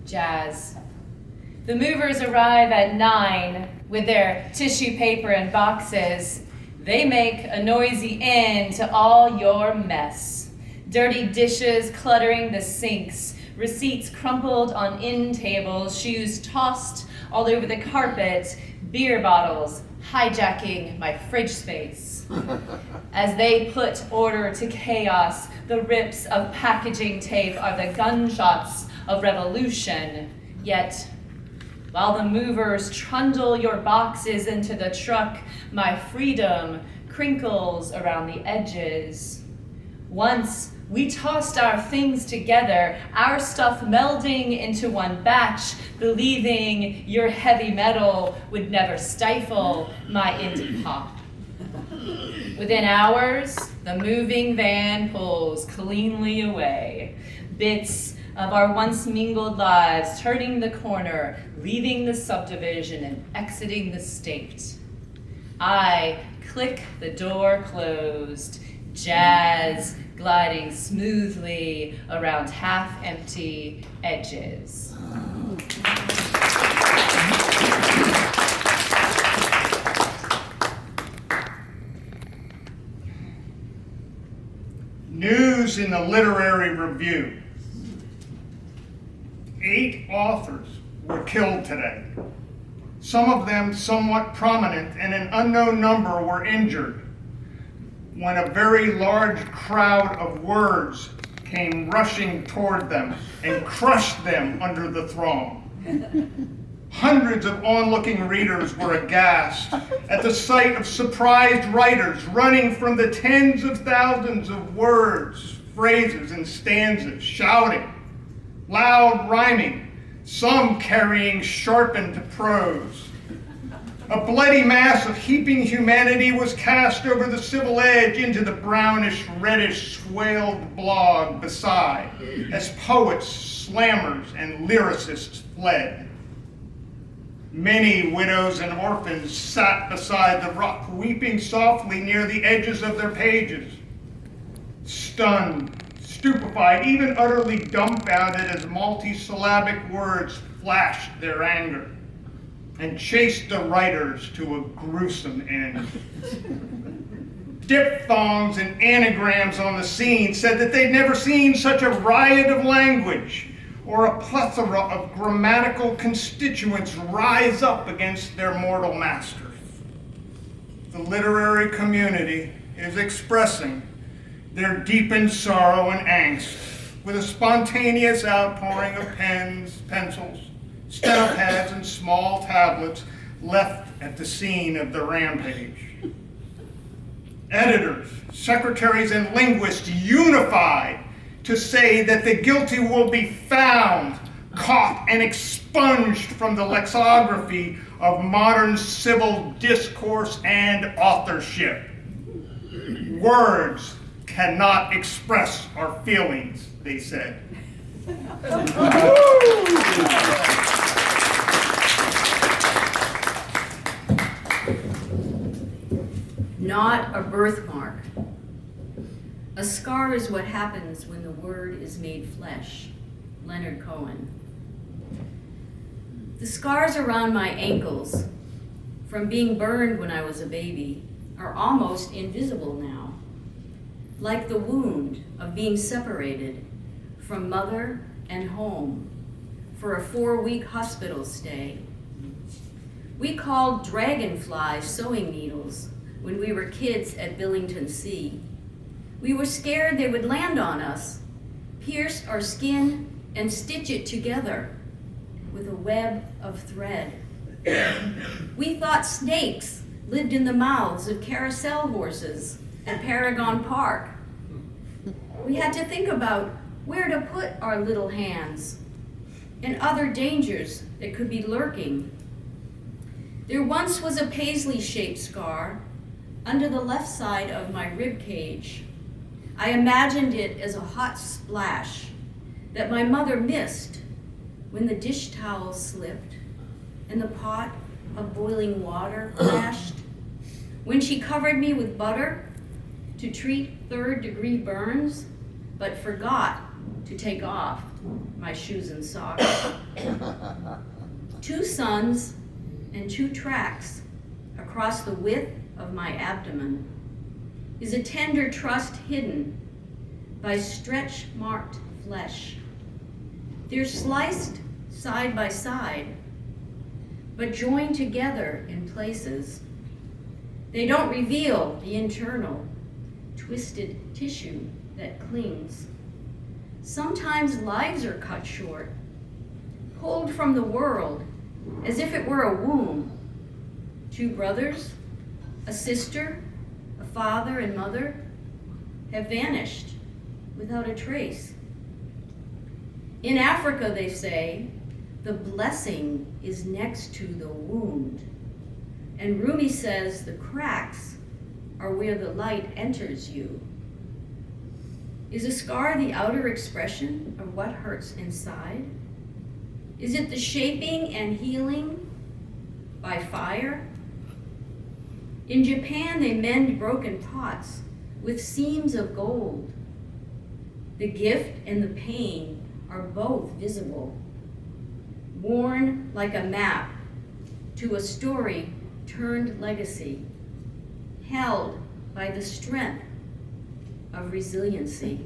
Jazz. The movers arrive at 9 with their tissue paper and boxes. They make a noisy end to all your mess. Dirty dishes cluttering the sinks, receipts crumpled on end tables, shoes tossed all over the carpet, beer bottles hijacking my fridge space. As they put order to chaos, the rips of packaging tape are the gunshots of revolution. Yet, while the movers trundle your boxes into the truck, my freedom crinkles around the edges. Once we tossed our things together, our stuff melding into one batch, believing your heavy metal would never stifle my indie pop. Within hours, the moving van pulls cleanly away. Bits of our once mingled lives turning the corner, leaving the subdivision and exiting the state. I click the door closed, jazz gliding smoothly around half-empty edges. News in the Literary Review. 8 authors were killed today. Some of them somewhat prominent, and an unknown number were injured when a very large crowd of words came rushing toward them and crushed them under the throng. Hundreds of onlooking readers were aghast at the sight of surprised writers running from the tens of thousands of words, phrases, and stanzas, shouting, loud rhyming, some carrying sharpened prose. A bloody mass of heaping humanity was cast over the civil edge into the brownish, reddish, swaled bog beside, as poets, slammers, and lyricists fled. Many widows and orphans sat beside the rock, weeping softly near the edges of their pages. Stunned, stupefied, even utterly dumbfounded as multisyllabic words flashed their anger and chased the writers to a gruesome end. Diphthongs and anagrams on the scene said that they'd never seen such a riot of language or a plethora of grammatical constituents rise up against their mortal masters. The literary community is expressing their deepened sorrow and angst with a spontaneous outpouring of pens, pencils, steno pads, and small tablets left at the scene of the rampage. Editors, secretaries, and linguists unified to say that the guilty will be found, caught, and expunged from the lexicography of modern civil discourse and authorship. Words cannot express our feelings, they said. Not a birthmark. A scar is what happens when the word is made flesh. Leonard Cohen. The scars around my ankles from being burned when I was a baby are almost invisible now, like the wound of being separated from mother and home for a 4-week hospital stay. We called dragonflies sewing needles when we were kids at Billington C. We were scared they would land on us, pierce our skin, and stitch it together with a web of thread. We thought snakes lived in the mouths of carousel horses at Paragon Park. We had to think about where to put our little hands and other dangers that could be lurking. There once was a paisley-shaped scar under the left side of my rib cage. I imagined it as a hot splash that my mother missed when the dish towel slipped and the pot of boiling water crashed, when she covered me with butter to treat third-degree burns, but forgot to to take off my shoes and socks. 2 suns and 2 tracks across the width of my abdomen is a tender trust hidden by stretch-marked flesh. They're sliced side by side, but joined together in places. They don't reveal the internal, twisted tissue that clings. Sometimes lives are cut short, pulled from the world as if it were a womb. 2 brothers, a sister, a father and mother have vanished without a trace. In Africa, they say, the blessing is next to the wound. And Rumi says the cracks are where the light enters you. Is a scar the outer expression of what hurts inside? Is it the shaping and healing by fire? In Japan, they mend broken pots with seams of gold. The gift and the pain are both visible, worn like a map to a story turned legacy, held by the strength of resiliency.